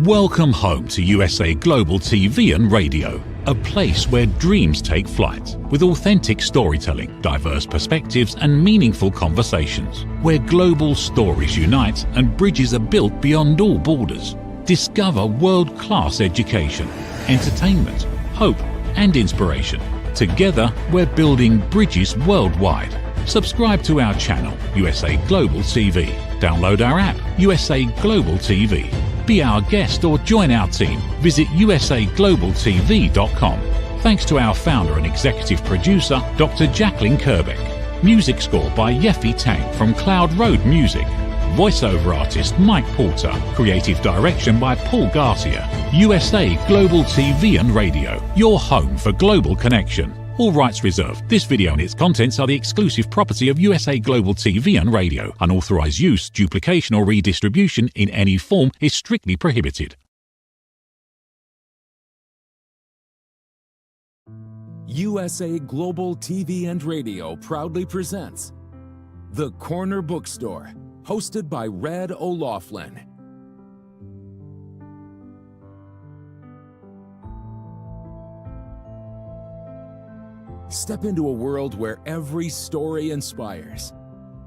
Welcome home to USA Global TV and Radio, a place where dreams take flight, with authentic storytelling, diverse perspectives and meaningful conversations, where global stories unite and bridges are built beyond all borders. Discover world-class education, entertainment, hope and inspiration. Together, we're building bridges worldwide. Subscribe to our channel, USA Global TV. Download our app, USA Global TV. Be our guest or join our team. Visit usaglobaltv.com. Thanks to our founder and executive producer, Dr. Jacqueline Kerbeck. Music score by Yeffy Tang from Cloud Road Music. Voiceover artist Mike Porter. Creative direction by Paul Garcia. USA Global TV and Radio, your home for global connection. All rights reserved. This video and its contents are the exclusive property of USA Global TV and Radio. Unauthorized use, duplication or redistribution in any form is strictly prohibited. USA Global TV and Radio proudly presents The Corner Bookstore, hosted by Red.Olaughlin. Step into a world where every story inspires.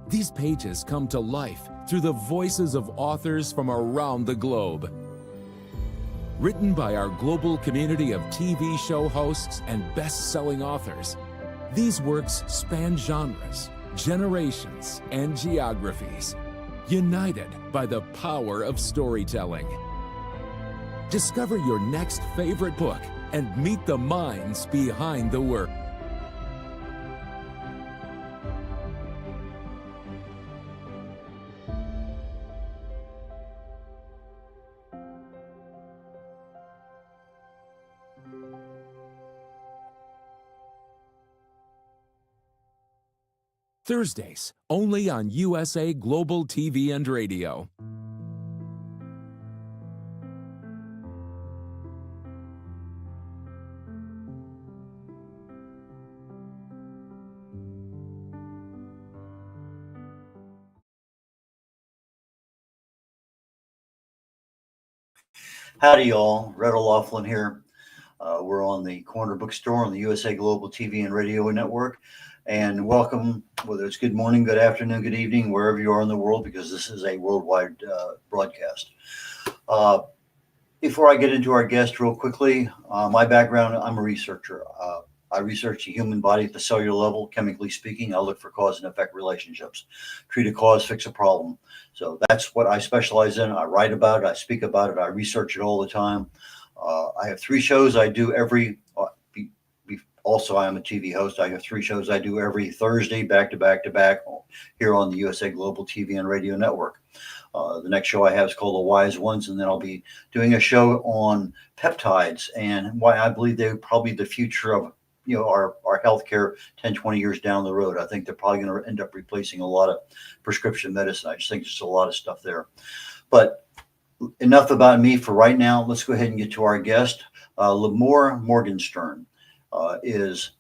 These pages come to life through the voices of authors from around the globe. Written by our global community of TV show hosts and best-selling authors, these works span genres, generations, and geographies, united by the power of storytelling. Discover your next favorite book and meet the minds behind the work. Thursdays, only on USA Global TV and Radio. Howdy, y'all. red.Olaughlin here. We're on the Corner Bookstore on the USA Global TV and Radio Network. And welcome, whether it's good morning, good afternoon, good evening, wherever you are in the world, because this is a worldwide broadcast. Before I get into our guest real quickly, my background, I'm a researcher. I research the human body at the cellular level, chemically speaking. I look for cause and effect relationships. Treat a cause, fix a problem. So that's what I specialize in. I write about it. I speak about it. I research it all the time. I have 3 shows I do every also, I am a TV host. I have 3 shows I do every Thursday, back to back to back, here on the USA Global TV and Radio Network. The next show I have is called The Wise Ones, and then I'll be doing a show on peptides and why I believe they're probably the future of our healthcare 10, 20 years down the road. I think they're probably going to end up replacing a lot of prescription medicine. I just think there's a lot of stuff there. But enough about me for right now. Let's go ahead and get to our guest. LIMOR Morgenstern is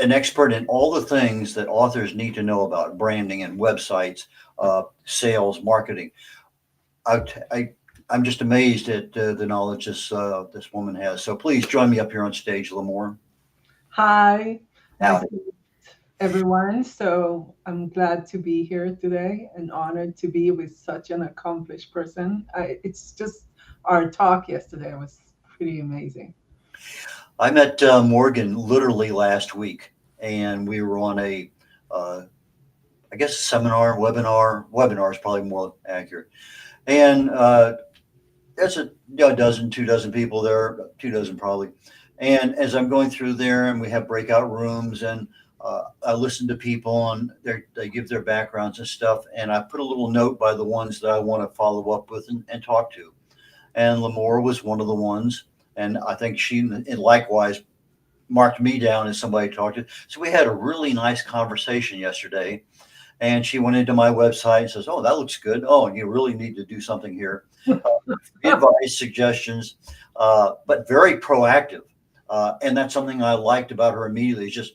an expert in all the things that authors need to know about branding and websites, sales, marketing. I'm just amazed at the knowledge this woman has. So please join me up here on stage, LIMOR. Hi, everyone. So I'm glad to be here today and honored to be with such an accomplished person. It's just our talk yesterday was pretty amazing. I met Morgan literally last week, and we were on a, I guess, seminar, webinar is probably more accurate. And there's a dozen, 2 dozen people there, 2 dozen probably. And as I'm going through there, and we have breakout rooms, and I listen to people, and they give their backgrounds and stuff. And I put a little note by the ones that I want to follow up with and talk to. And LIMOR was one of the ones. And I think she, and likewise, marked me down as somebody to talk to. So we had a really nice conversation yesterday. And she went into my website and says, "Oh, that looks good. Oh, you really need to do something here." Advice, suggestions, but very proactive. And that's something I liked about her immediately. It's just,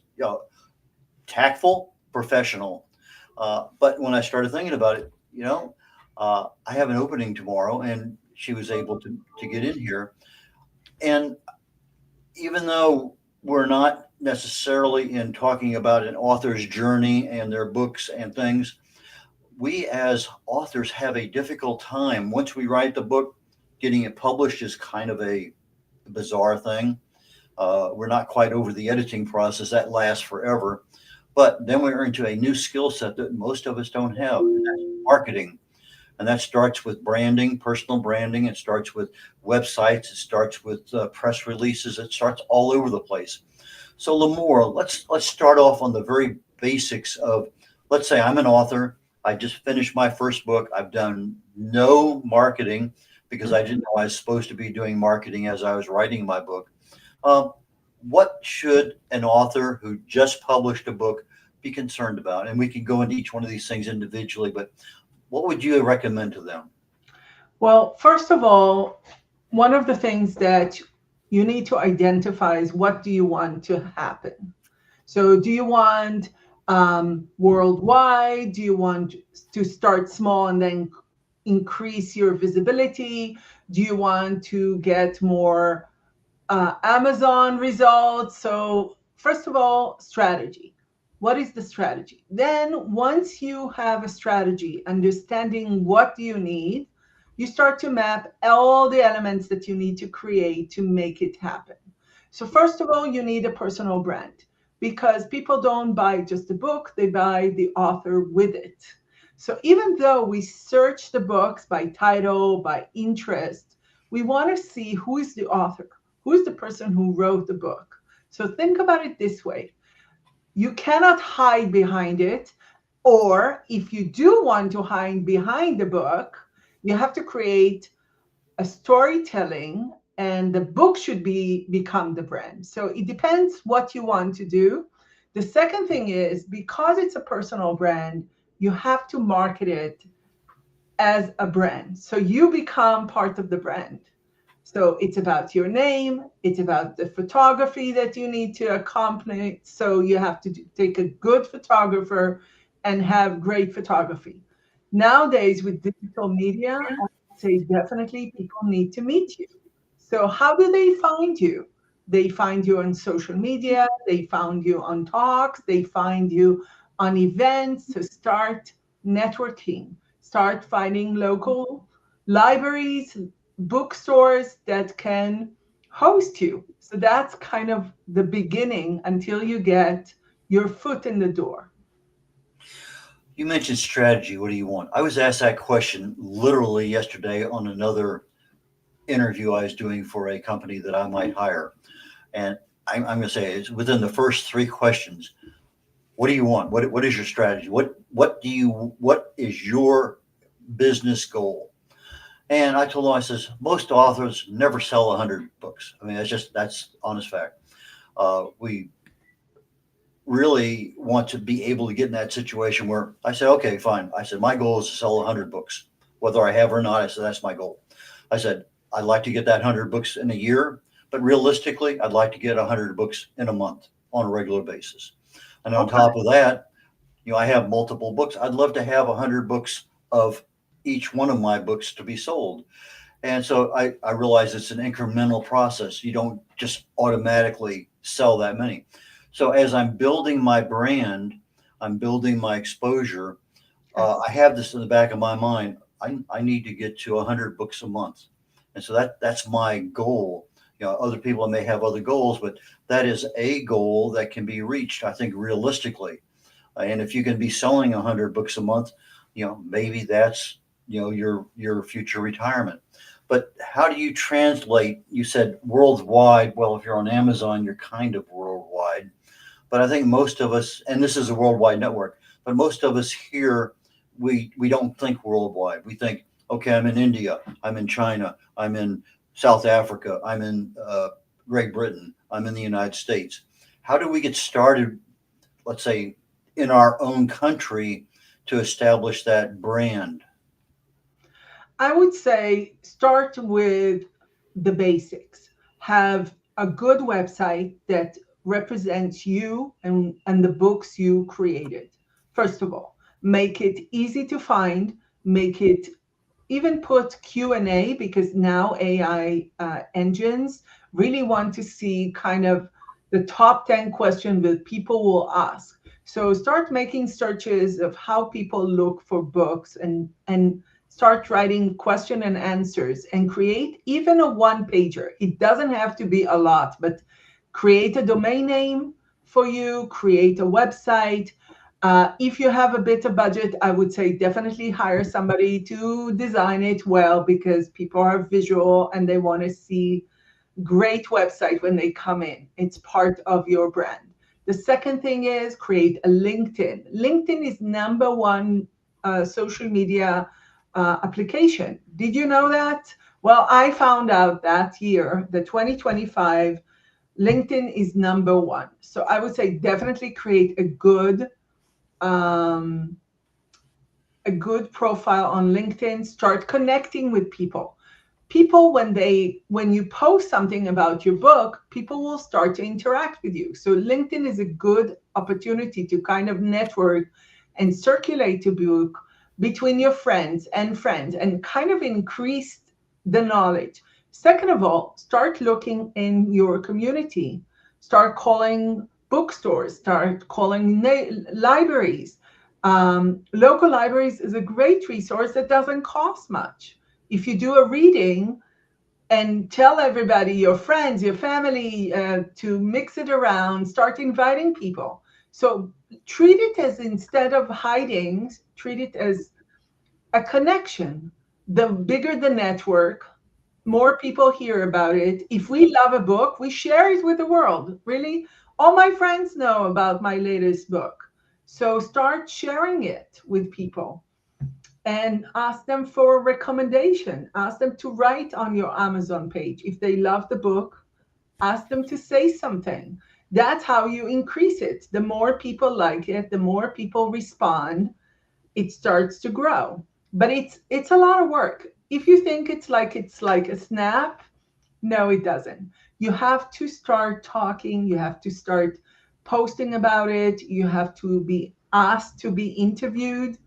tactful, professional. But when I started thinking about it, I have an opening tomorrow, and she was able to get in here. And even though we're not necessarily in talking about an author's journey and their books and things, we as authors have a difficult time. Once we write the book, getting it published is kind of a bizarre thing. We're not quite over the editing process. That lasts forever. But then we're into a new skill set that most of us don't have, and that's marketing. And that starts with branding, personal branding. It starts with websites. It starts with press releases. It starts all over the place. So LIMOR, let's start off on the very basics of, let's say I'm an author. I just finished my first book. I've done no marketing because I didn't know I was supposed to be doing marketing as I was writing my book. What should an author who just published a book be concerned about? And we can go into each one of these things individually, but what would you recommend to them? Well, first of all, one of the things that you need to identify is, what do you want to happen? So do you want worldwide? Do you want to start small and then increase your visibility? Do you want to get more Amazon results? So first of all, strategy. What is the strategy? Then once you have a strategy, understanding what do you need, you start to map all the elements that you need to create to make it happen. So first of all, you need a personal brand, because people don't buy just a book, they buy the author with it. So even though we search the books by title, by interest, we want to see who is the author, who is the person who wrote the book. So think about it this way. You cannot hide behind it, or if you do want to hide behind the book, you have to create a storytelling, and the book should become the brand. So it depends what you want to do. The second thing is, because it's a personal brand, you have to market it as a brand. So you become part of the brand. So it's about your name. It's about the photography that you need to accompany. So you have to take a good photographer and have great photography. Nowadays, with digital media, I would say definitely people need to meet you. So how do they find you? They find you on social media. They find you on talks. They find you on events. So start networking. Start finding local libraries, bookstores that can host you. So that's kind of the beginning until you get your foot in the door. You mentioned strategy. What do you want? I was asked that question literally yesterday on another interview I was doing for a company that I might hire. And I'm going to say it's within the first three questions. What do you want? What is your strategy? What is your business goal? And I told him, I says, most authors never sell 100 books. I mean, that's honest fact. We really want to be able to get in that situation where I said, okay, fine. I said, my goal is to sell 100 books, whether I have or not. I said, that's my goal. I said, I'd like to get that 100 books in a year, but realistically, I'd like to get 100 books in a month on a regular basis. And on top of that, I have multiple books. I'd love to have 100 books of each one of my books to be sold. And so I realize it's an incremental process. You don't just automatically sell that many. So as I'm building my brand, I'm building my exposure. I have this in the back of my mind. I need to get to 100 books a month. And so that's my goal. Other people may have other goals, but that is a goal that can be reached, I think, realistically. And if you can be selling 100 books a month, maybe that's, your future retirement. But how do you translate? You said worldwide. Well, if you're on Amazon, you're kind of worldwide. But I think most of us, and this is a worldwide network, but most of us here, we don't think worldwide. We think, okay, I'm in India, I'm in China, I'm in South Africa, I'm in Great Britain, I'm in the United States. How do we get started, let's say, in our own country to establish that brand? I would say start with the basics. Have a good website that represents you and the books you created. First of all, make it easy to find, make it even put Q&A, because now AI engines really want to see kind of the top 10 questions that people will ask. So start making searches of how people look for books, and start writing question and answers, and create even a one-pager. It doesn't have to be a lot, but create a domain name for you, create a website. If you have a bit of budget, I would say definitely hire somebody to design it well, because people are visual and they want to see great website when they come in. It's part of your brand. The second thing is create a LinkedIn. LinkedIn is number one social media application. Did you know that? Well, I found out that year, the 2025, LinkedIn is number one. So I would say definitely create a good profile on LinkedIn. Start connecting with people. When you post something about your book, people will start to interact with you. So LinkedIn is a good opportunity to kind of network and circulate your book between your friends and kind of increase the knowledge. Second of all, start looking in your community. Start calling bookstores, start calling libraries. Local libraries is a great resource that doesn't cost much. If you do a reading and tell everybody, your friends, your family, to mix it around, start inviting people. So treat it as, instead of hiding, treat it as a connection. The bigger the network, more people hear about it. If we love a book, we share it with the world. Really, all my friends know about my latest book. So start sharing it with people and ask them for a recommendation. Ask them to write on your Amazon page. If they love the book, ask them to say something. That's how you increase it. The more people like it, the more people respond, it starts to grow. But it's a lot of work. If you think it's like a snap, no, it doesn't. You have to start talking. You have to start posting about it. You have to be asked to be interviewed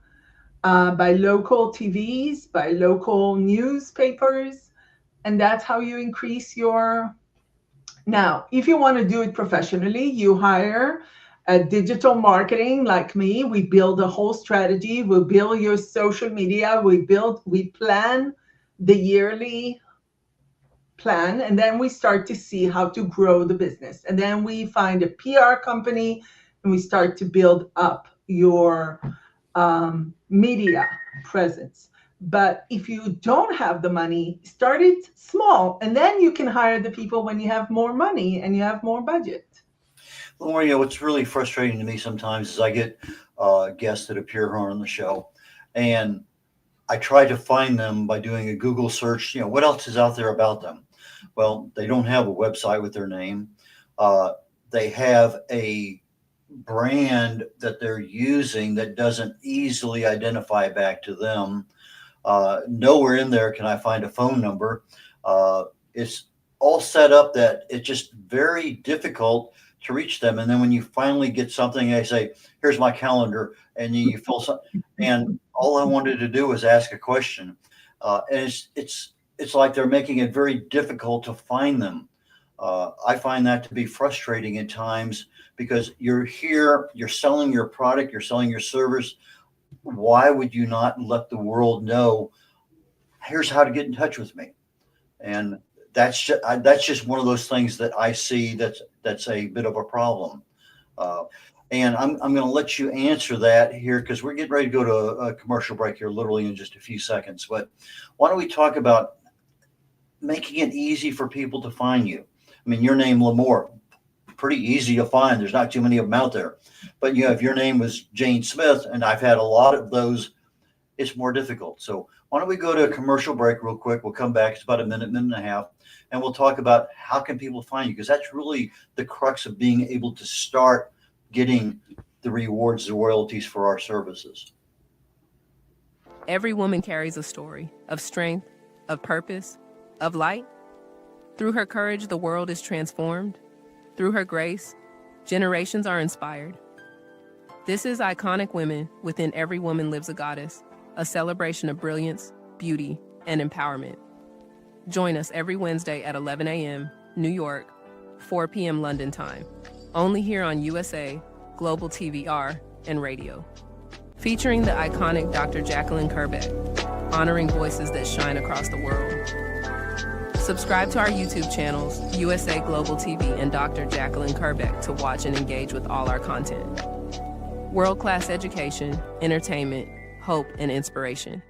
by local TVs, by local newspapers, and that's how you increase your. Now, if you want to do it professionally, you hire a digital marketing like me. We build a whole strategy. We build your social media. We plan the yearly plan, and then we start to see how to grow the business. And then we find a PR company, and we start to build up your media presence. But if you don't have the money, start it small, and then you can hire the people when you have more money and you have more budget. Well, what's really frustrating to me sometimes is I get guests that appear on the show, and I try to find them by doing a Google search. What else is out there about them? Well, they don't have a website with their name. They have a brand that they're using that doesn't easily identify back to them. Nowhere in there can I find a phone number. It's all set up that it's just very difficult to reach them. And then when you finally get something, they say, "Here's my calendar," and you fill some. And all I wanted to do was ask a question, and it's like they're making it very difficult to find them. I find that to be frustrating at times, because you're here, you're selling your product, you're selling your service. Why would you not let the world know, here's how to get in touch with me? And that's just one of those things that I see that's a bit of a problem. And I'm going to let you answer that here, because we're getting ready to go to a commercial break here literally in just a few seconds. But why don't we talk about making it easy for people to find you? I mean, your name, LIMOR, pretty easy to find. There's not too many of them out there. But if your name was Jane Smith, and I've had a lot of those, it's more difficult. So why don't we go to a commercial break real quick? We'll come back. It's about a minute and a half. And we'll talk about how can people find you, because that's really the crux of being able to start getting the rewards, the royalties for our services. Every woman carries a story of strength, of purpose, of light. Through her courage, the world is transformed. Through her grace, generations are inspired. This is Iconic Women Within Every Woman Lives a Goddess, a celebration of brilliance, beauty, and empowerment. Join us every Wednesday at 11 a.m. New York, 4 p.m. London time, only here on USA, Global TVR, and radio. Featuring the iconic Dr. Jacqueline Kerbeck, honoring voices that shine across the world. Subscribe to our YouTube channels, USA Global TV and Dr. Jacqueline Kerbeck, to watch and engage with all our content. World-class education, entertainment, hope, and inspiration.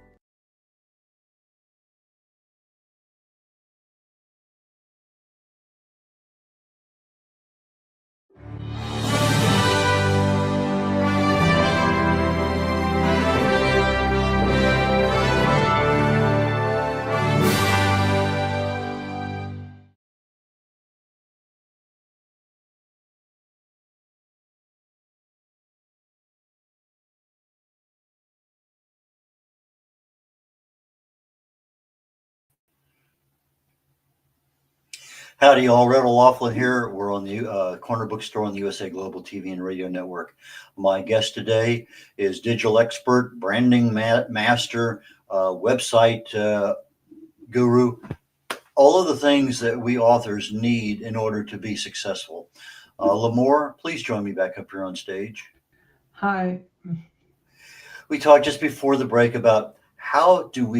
Howdy, all. Red O'Laughlin here. We're on the Corner Bookstore on the USA Global TV and Radio Network. My guest today is digital expert, branding master, website guru, all of the things that we authors need in order to be successful. LIMOR, please join me back up here on stage. Hi. We talked just before the break about how do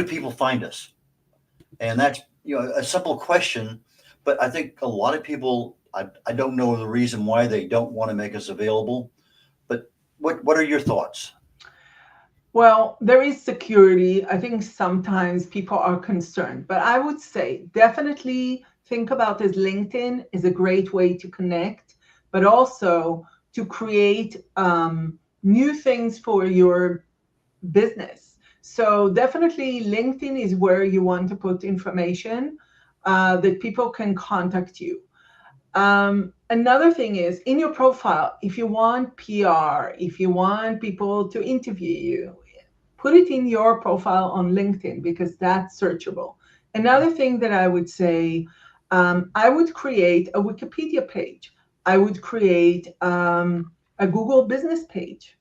people find us? And that's a simple question, but I think a lot of people, I don't know the reason why they don't want to make us available, but what are your thoughts? Well, there is security. I think sometimes people are concerned, but I would say definitely think about this. LinkedIn is a great way to connect, but also to create new things for your business. So definitely LinkedIn is where you want to put information that people can contact you. Another thing is in your profile, if you want PR, if you want people to interview you, put it in your profile on LinkedIn because that's searchable. Another thing that I would say, I would create a Wikipedia page. I would create a Google business page.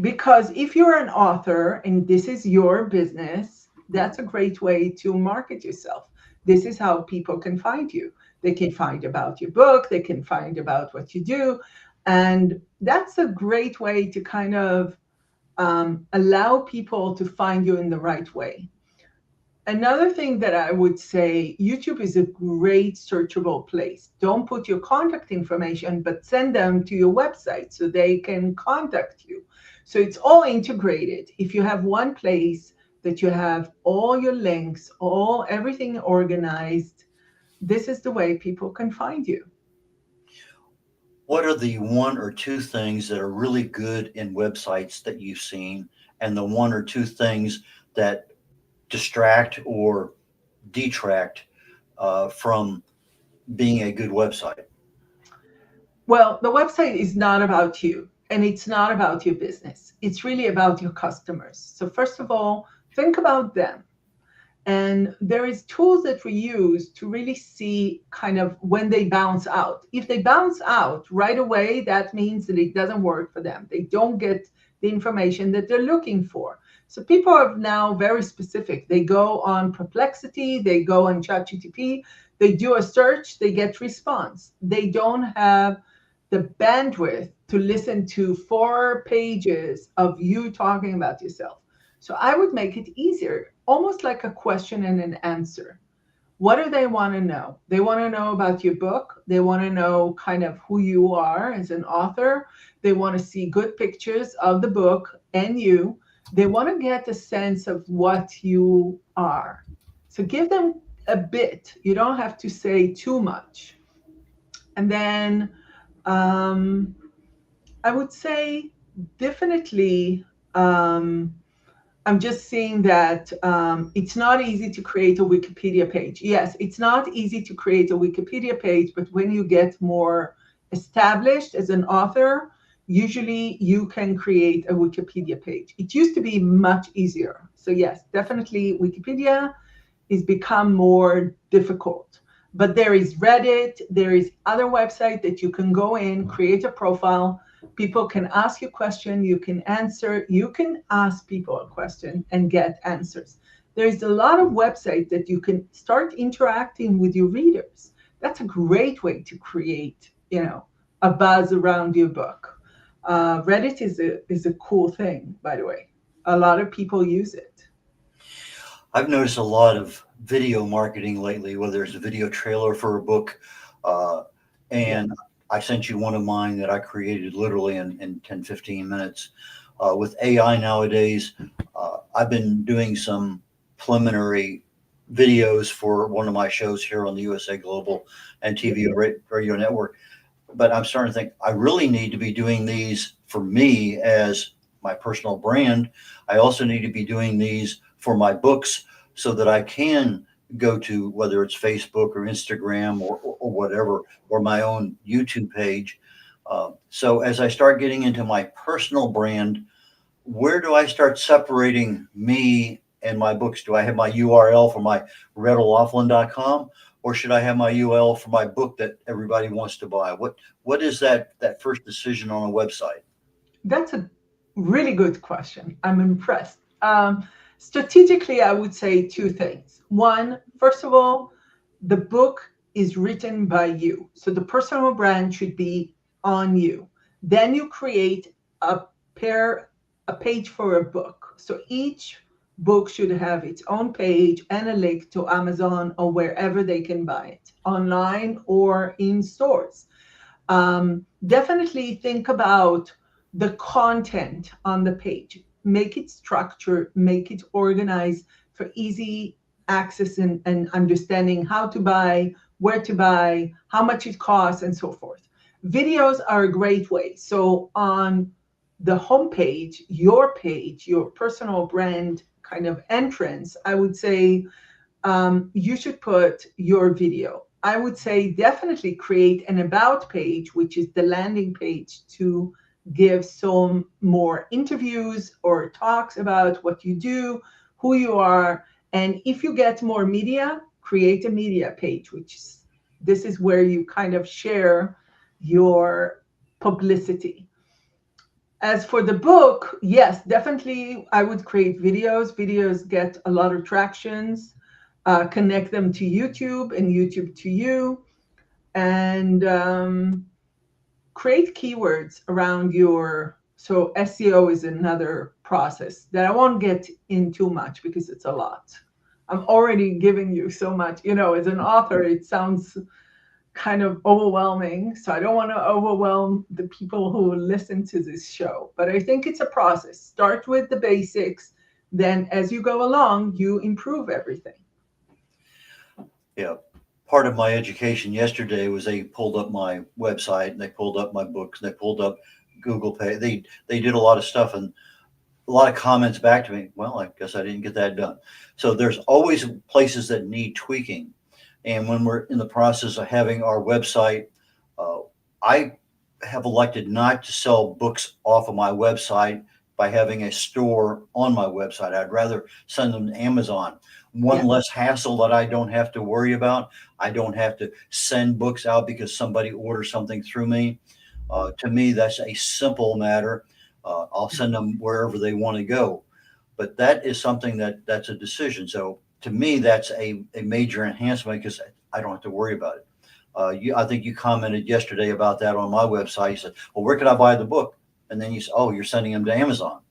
Because if you're an author and this is your business, that's a great way to market yourself. This is how people can find you. They can find about your book, they can find about what you do. And that's a great way to kind of allow people to find you in the right way. Another thing that I would say, YouTube is a great searchable place. Don't put your contact information, but send them to your website so they can contact you. So it's all integrated. If you have one place that you have all your links, everything organized, this is the way people can find you. What are the one or two things that are really good in websites that you've seen, and the one or two things that distract or detract from being a good website? Well, the website is not about you. And it's not about your business. It's really about your customers. So first of all, think about them. And there is tools that we use to really see kind of when they bounce out. If they bounce out right away, that means that it doesn't work for them. They don't get the information that they're looking for. So people are now very specific. They go on Perplexity, they go on ChatGPT, they do a search, they get response. They don't have the bandwidth to listen to 4 pages of you talking about yourself. So I would make it easier, almost like a question and an answer. What do they want to know? They want to know about your book. They want to know kind of who you are as an author. They want to see good pictures of the book and you. They want to get a sense of what you are. So give them a bit. You don't have to say too much. And then I would say definitely, I'm just seeing that it's not easy to create a Wikipedia page. Yes, it's not easy to create a Wikipedia page, but when you get more established as an author, usually you can create a Wikipedia page. It used to be much easier. So yes, definitely Wikipedia is become more difficult. But there is Reddit, there is other website that you can go in, create a profile, People can ask you a question, you can answer, you can ask people a question and get answers. There's a lot of websites that you can start interacting with your readers. That's a great way to create, a buzz around your book. Reddit is a cool thing, by the way. A lot of people use it. I've noticed a lot of video marketing lately, whether it's a video trailer for a book, and I sent you one of mine that I created literally in 10, 15 minutes. With AI nowadays, I've been doing some preliminary videos for one of my shows here on the USA Global and TV radio network. But I'm starting to think I really need to be doing these for me as my personal brand. I also need to be doing these for my books so that I can go to, whether it's Facebook or Instagram or whatever, or my own YouTube page. So as I start getting into my personal brand, where do I start separating me and my books? Do I have my URL for my red.olaughlin.com, or should I have my URL for my book that everybody wants to buy? What is that first decision on a website? That's a really good question. I'm impressed. Strategically, I would say two things. One, first of all, the book is written by you. So the personal brand should be on you. Then you create a page for a book. So each book should have its own page and a link to Amazon or wherever they can buy it, online or in stores. Definitely think about the content on the page. Make it structured, make it organized for easy access and understanding how to buy, where to buy, how much it costs, and so forth. Videos are a great way. So on the homepage, your personal brand kind of entrance, I would say you should put your video. I would say definitely create an about page, which is the landing page to give some more interviews or talks about what you do, who you are. And if you get more media, create a media page, this is where you kind of share your publicity. As for the book, yes, definitely I would create videos. Videos get a lot of tractions. Connect them to YouTube and YouTube to you. And create keywords around so SEO is another process that I won't get in too much because it's a lot. I'm already giving you so much, as an author, it sounds kind of overwhelming. So I don't want to overwhelm the people who listen to this show, but I think it's a process. Start with the basics. Then as you go along, you improve everything. Yeah. Part of my education yesterday was they pulled up my website and they pulled up my books and they pulled up Google Pay. They did a lot of stuff and a lot of comments back to me. Well, I guess I didn't get that done. So there's always places that need tweaking. And when we're in the process of having our website, I have elected not to sell books off of my website by having a store on my website. I'd rather send them to Amazon. One less hassle that I don't have to worry about. I don't have to send books out because somebody orders something through me. To me, that's a simple matter. I'll send them wherever they want to go. But that is something that's a decision. So to me, that's a major enhancement because I don't have to worry about it. I think you commented yesterday about that on my website. You said, well, where can I buy the book? And then you said, oh, you're sending them to Amazon.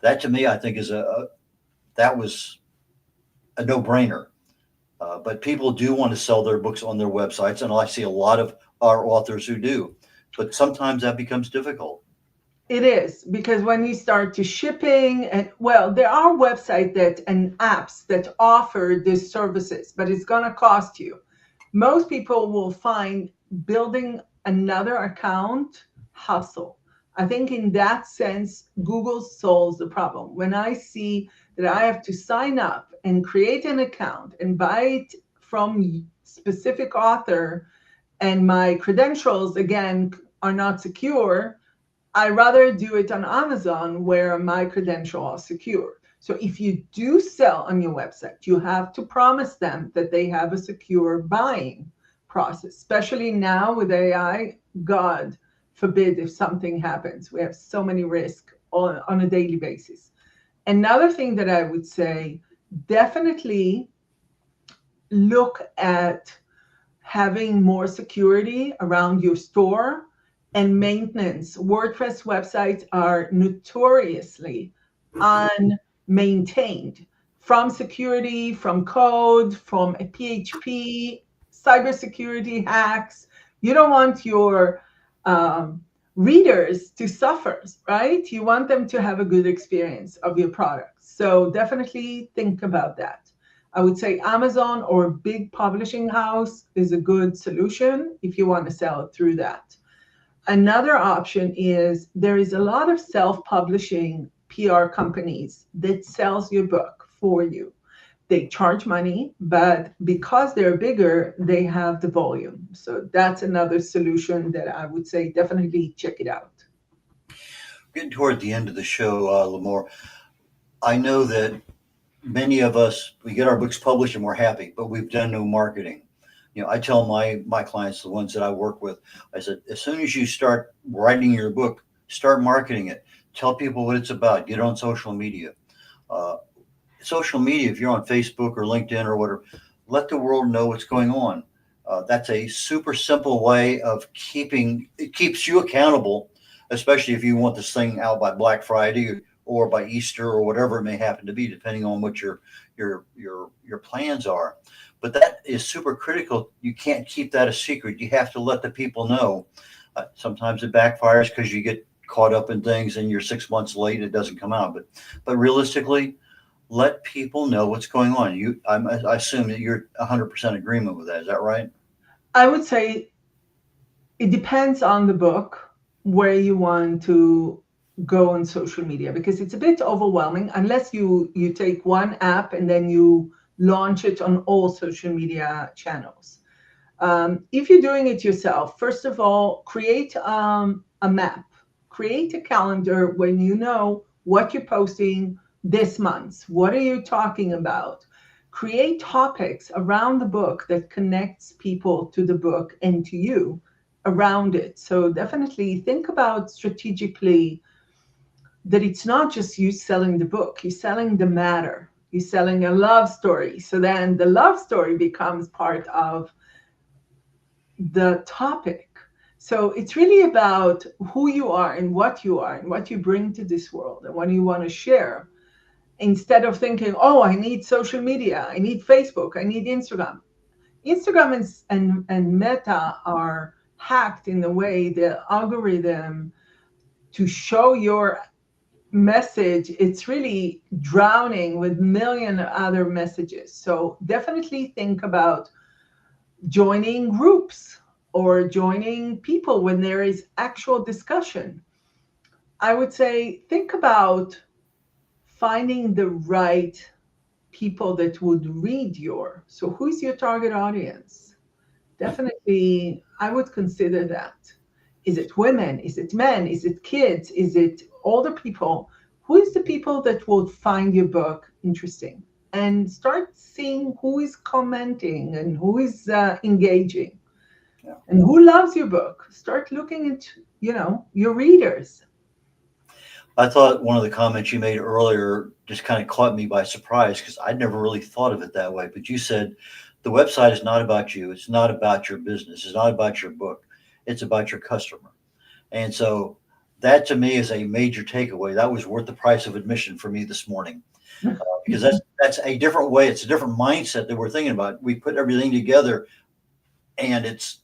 That to me, I think that was a no-brainer. But people do want to sell their books on their websites, and I see a lot of our authors who do. But sometimes that becomes difficult. It is, because when you start to shipping, and there are websites and apps that offer these services, but it's going to cost you. Most people will find building another account hustle. I think in that sense, Google solves the problem. When I see that I have to sign up and create an account and buy it from specific author, and my credentials, again, are not secure, I rather do it on Amazon where my credentials are secure. So if you do sell on your website, you have to promise them that they have a secure buying process, especially now with AI. God, forbid if something happens. We have so many risks on a daily basis. Another thing that I would say, definitely look at having more security around your store and maintenance. WordPress websites are notoriously unmaintained, from security, from code, from a PHP, cybersecurity hacks. You don't want your readers to suffer, right? You want them to have a good experience of your product. So definitely think about that. I would say Amazon or a big publishing house is a good solution if you want to sell it through that. Another option is there is a lot of self-publishing PR companies that sells your book for you. They charge money, but because they're bigger, they have the volume. So that's another solution that I would say definitely check it out. Getting toward the end of the show, LIMOR, I know that many of us, we get our books published and we're happy, but we've done no marketing. You know, I tell my clients, the ones that I work with, I said, as soon as you start writing your book, start marketing it. Tell people what it's about. Get on social media. Social media, if you're on Facebook or LinkedIn or whatever, let the world know what's going on. That's a super simple way of it keeps you accountable, especially if you want this thing out by Black Friday or by Easter or whatever it may happen to be, depending on what your plans are. But that is super critical. You can't keep that a secret. You have to let the people know. Sometimes it backfires because you get caught up in things and you're 6 months late, it doesn't come out. But realistically, let people know what's going on. I assume that you're 100% agreement with that. Is that right? I would say it depends on the book where you want to go on social media, because it's a bit overwhelming unless you take one app and then you launch it on all social media channels. If you're doing it yourself, first of all, create a map, create a calendar when you know what you're posting this month. What are you talking about? Create topics around the book that connects people to the book and to you around it. So definitely think about strategically that it's not just you selling the book, you're selling the matter, you're selling a love story. So then the love story becomes part of the topic. So it's really about who you are and what you bring to this world and what you want to share, instead of thinking, oh, I need social media, I need Facebook, I need Instagram. Instagram and Meta are hacked in the way the algorithm to show your message, it's really drowning with million other messages. So definitely think about joining groups or joining people when there is actual discussion. I would say think about finding the right people that would read so who's your target audience? Definitely, I would consider that. Is it women? Is it men? Is it kids? Is it older people? Who is the people that will find your book interesting? And start seeing who is commenting and who is engaging. Yeah. And who loves your book. Start looking at, your readers. I thought one of the comments you made earlier just kind of caught me by surprise, because I'd never really thought of it that way. But you said the website is not about you. It's not about your business. It's not about your book. It's about your customer. And so that to me is a major takeaway. That was worth the price of admission for me this morning, because that's a different way. It's a different mindset that we're thinking about. We put everything together and it's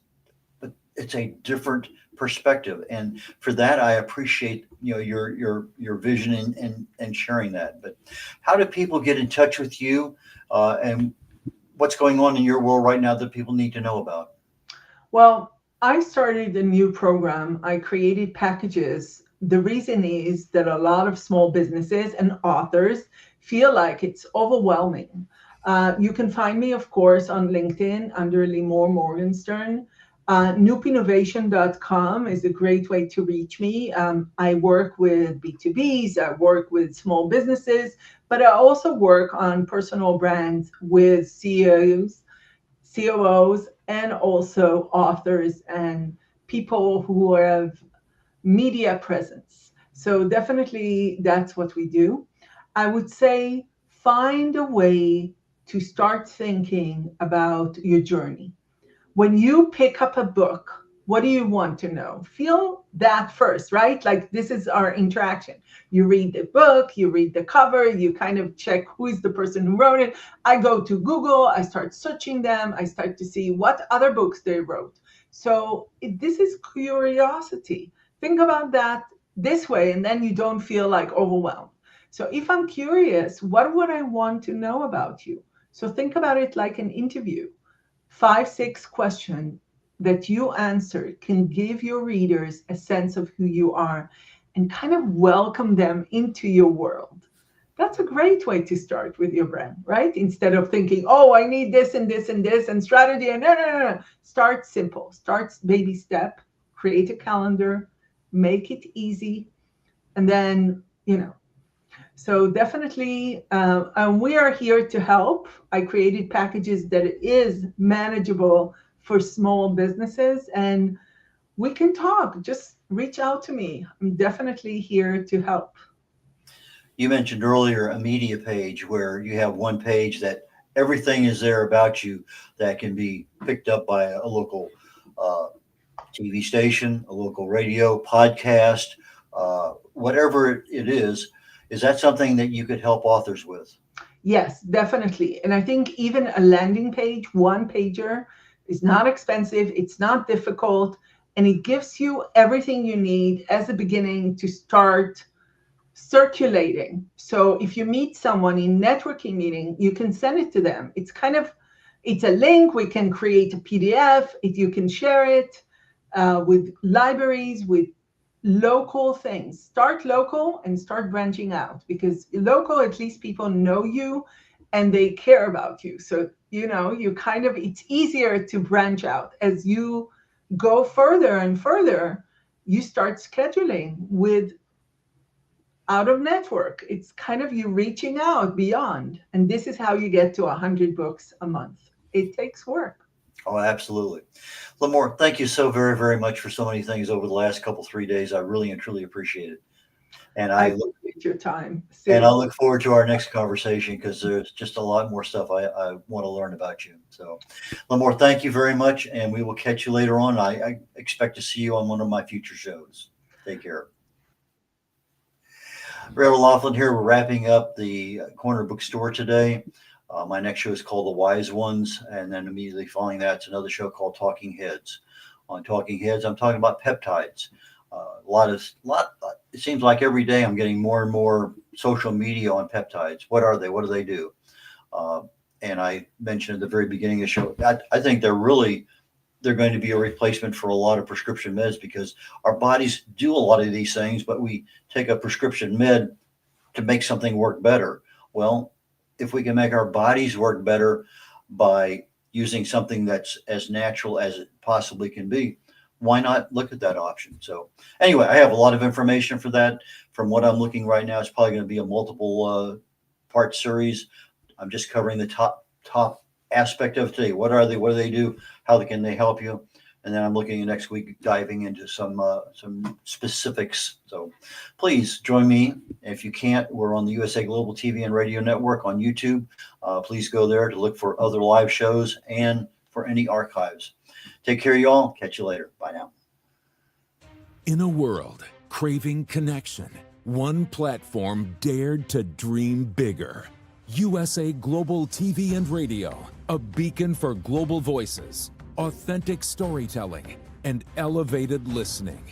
a different perspective, and for that I appreciate your vision and sharing that. But how do people get in touch with you, and what's going on in your world right now that people need to know about? Well, I started a new program. I created packages. The reason is that a lot of small businesses and authors feel like it's overwhelming. You can find me, of course, on LinkedIn under LIMOR Morgenstern. Noopinnovation.com is a great way to reach me. I work with B2Bs, I work with small businesses, but I also work on personal brands with CEOs, COOs, and also authors and people who have media presence. So definitely that's what we do. I would say find a way to start thinking about your journey. When you pick up a book, what do you want to know? Feel that first, right? Like this is our interaction. You read the book, you read the cover, you kind of check who is the person who wrote it. I go to Google, I start searching them, I start to see what other books they wrote. So this is curiosity. Think about that this way, and then you don't feel like overwhelmed. So if I'm curious, what would I want to know about you? So think about it like an interview. 5, 6 questions that you answer can give your readers a sense of who you are and kind of welcome them into your world. That's a great way to start with your brand, right? Instead of thinking, oh, I need this and this and this and strategy. And no. Start simple. Start baby step. Create a calendar. Make it easy. And then, so definitely, we are here to help. I created packages that is manageable for small businesses, and we can talk. Just reach out to me. I'm definitely here to help. You mentioned earlier a media page where you have one page that everything is there about you that can be picked up by a local TV station, a local radio, podcast, whatever it is. Is that something that you could help authors with? Yes, definitely. And I think even a landing page, one pager, is not expensive. It's not difficult. And it gives you everything you need as a beginning to start circulating. So if you meet someone in networking meeting, you can send it to them. It's a link. We can create a PDF. You can share it with libraries, with local things. Start local and start branching out, because local, at least people know you and they care about you. So, it's easier to branch out. As you go further and further, you start scheduling with out of network. It's kind of you reaching out beyond. And this is how you get to 100 books a month. It takes work. Oh, absolutely. LIMOR, thank you so very, very much for so many things over the last 3 days. I really and truly appreciate it. And I appreciate your time. And I look forward to our next conversation, because there's just a lot more stuff I want to learn about you. So, LIMOR, thank you very much, and we will catch you later on. I expect to see you on one of my future shows. Take care. red.olaughlin here. We're wrapping up the Corner Bookstore today. My next show is called The Wise Ones, and then immediately following that, it's another show called Talking Heads. On Talking Heads, I'm talking about peptides. It seems like every day I'm getting more and more social media on peptides. What are they? What do they do? And I mentioned at the very beginning of the show, I think they're going to be a replacement for a lot of prescription meds, because our bodies do a lot of these things, but we take a prescription med to make something work better. Well, if we can make our bodies work better by using something that's as natural as it possibly can be, why not look at that option? So anyway, I have a lot of information for that. From what I'm looking right now, it's probably going to be a multiple part series. I'm just covering the top aspect of today. What are they? What do they do? How can they help you? And then I'm looking at next week, diving into some specifics. So please join me. If you can't, we're on the USA Global TV and Radio Network on YouTube. Please go there to look for other live shows and for any archives. Take care, y'all. Catch you later. Bye now. In a world craving connection, one platform dared to dream bigger. USA Global TV and Radio, a beacon for global voices, authentic storytelling, and elevated listening.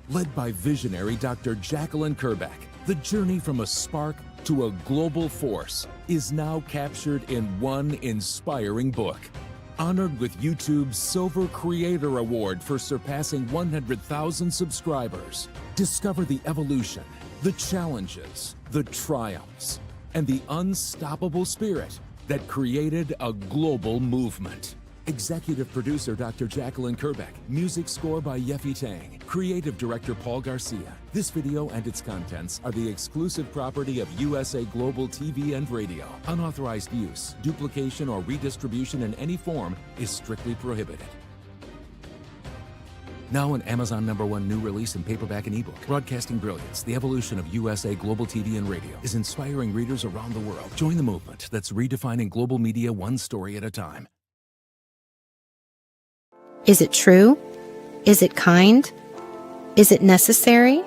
Led by visionary Dr. Jacqueline Kerbeck, the journey from a spark to a global force is now captured in one inspiring book. Honored with YouTube's Silver Creator Award for surpassing 100,000 subscribers. Discover the evolution, the challenges, the triumphs, and the unstoppable spirit that created a global movement. Executive producer Dr. Jacqueline Kerbeck. Music score by Yeffy Tang. Creative director Paul Garcia. This video and its contents are the exclusive property of USA Global TV and Radio. Unauthorized use, duplication, or redistribution in any form is strictly prohibited. Now an Amazon #1 new release in paperback and ebook. Broadcasting Brilliance, the evolution of USA Global TV and Radio, is inspiring readers around the world. Join the movement that's redefining global media one story at a time. Is it true? Is it kind? Is it necessary?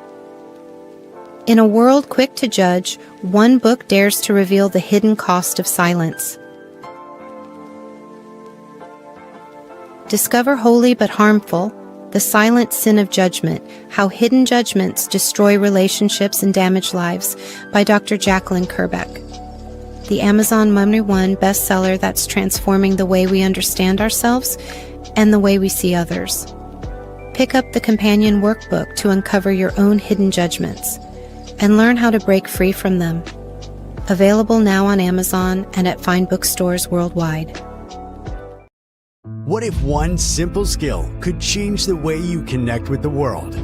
In a world quick to judge, one book dares to reveal the hidden cost of silence. Discover Holy but Harmful, The Silent Sin of Judgment, How Hidden Judgments Destroy Relationships and Damage Lives by Dr. Jacqueline Kerbeck. The Amazon #1 bestseller that's transforming the way we understand ourselves and the way we see others. Pick up the companion workbook to uncover your own hidden judgments and learn how to break free from them. Available now on Amazon and at fine bookstores worldwide. What if one simple skill could change the way you connect with the world?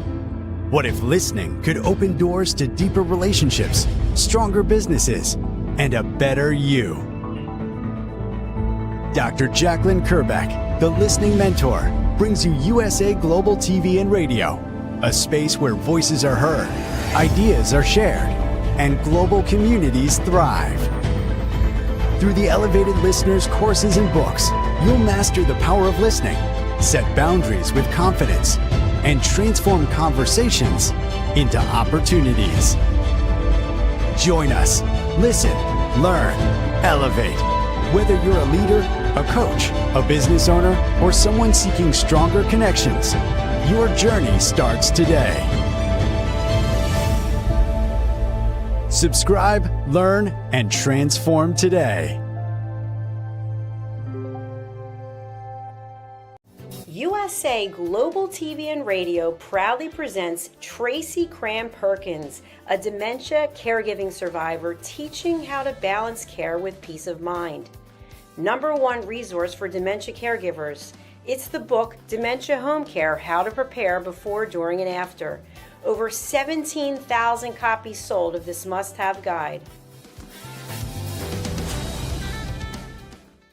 What if listening could open doors to deeper relationships, stronger businesses, and a better you? Dr. Jacqueline Kerbeck, the Listening Mentor, brings you USA Global TV and Radio, a space where voices are heard, ideas are shared, and global communities thrive. Through the elevated listeners' courses and books, you'll master the power of listening, set boundaries with confidence, and transform conversations into opportunities. Join us. Listen, learn, elevate. Whether you're a leader, a coach, a business owner, or someone seeking stronger connections, your journey starts today. Subscribe, learn, and transform today. USA Global TV and Radio proudly presents Tracy Cram Perkins, a dementia caregiving survivor teaching how to balance care with peace of mind. #1 resource for dementia caregivers. It's the book Dementia Home Care: How to Prepare Before, During, and After. Over 17,000 copies sold of this must-have guide.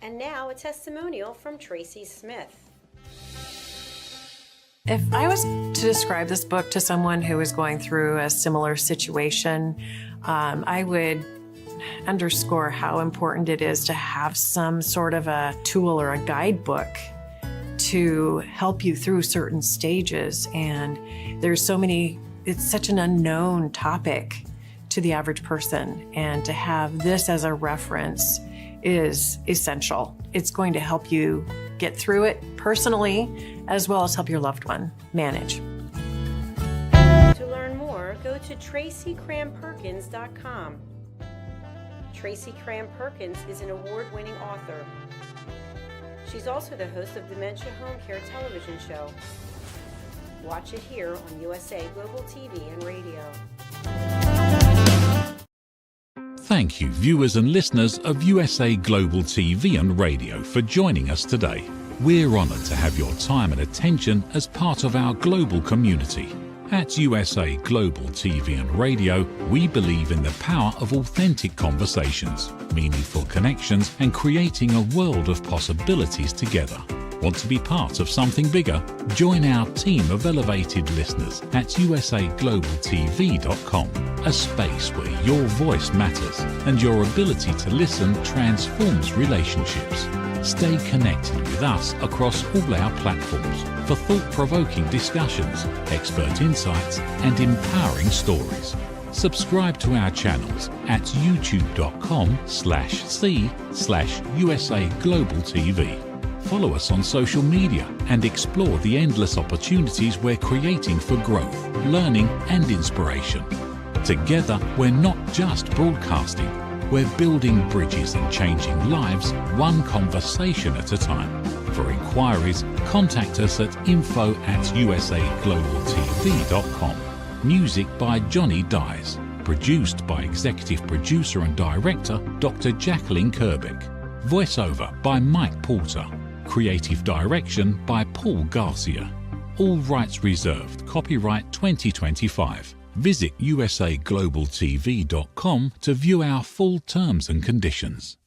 And now a testimonial from Tracy Smith. If I was to describe this book to someone who is going through a similar situation, I would underscore how important it is to have some sort of a tool or a guidebook to help you through certain stages. And there's so many, it's such an unknown topic to the average person. And to have this as a reference is essential. It's going to help you get through it personally, as well as help your loved one manage. To learn more, go to tracycramperkins.com. Tracy Cram Perkins is an award-winning author. She's also the host of Dementia Home Care television show. Watch it here on USA Global TV and Radio. Thank you, viewers and listeners of USA Global TV and Radio, for joining us today. We're honoured to have your time and attention as part of our global community. At USA Global TV and Radio, we believe in the power of authentic conversations, meaningful connections, and creating a world of possibilities together. Want to be part of something bigger? Join our team of elevated listeners at usaglobaltv.com, a space where your voice matters and your ability to listen transforms relationships. Stay connected with us across all our platforms for thought-provoking discussions, expert insights, and empowering stories. Subscribe to our channels at youtube.com/c/usaglobaltv. Follow us on social media and explore the endless opportunities we're creating for growth, learning, and inspiration. Together, we're not just broadcasting, we're building bridges and changing lives one conversation at a time. For inquiries, contact us at info@usaglobaltv.com. Music by Johnny Dyes. Produced by Executive Producer and Director Dr. Jacqueline Kerbeck. Voiceover by Mike Porter. Creative Direction by Paul Garcia. All rights reserved. Copyright 2025. Visit usaglobaltv.com to view our full terms and conditions.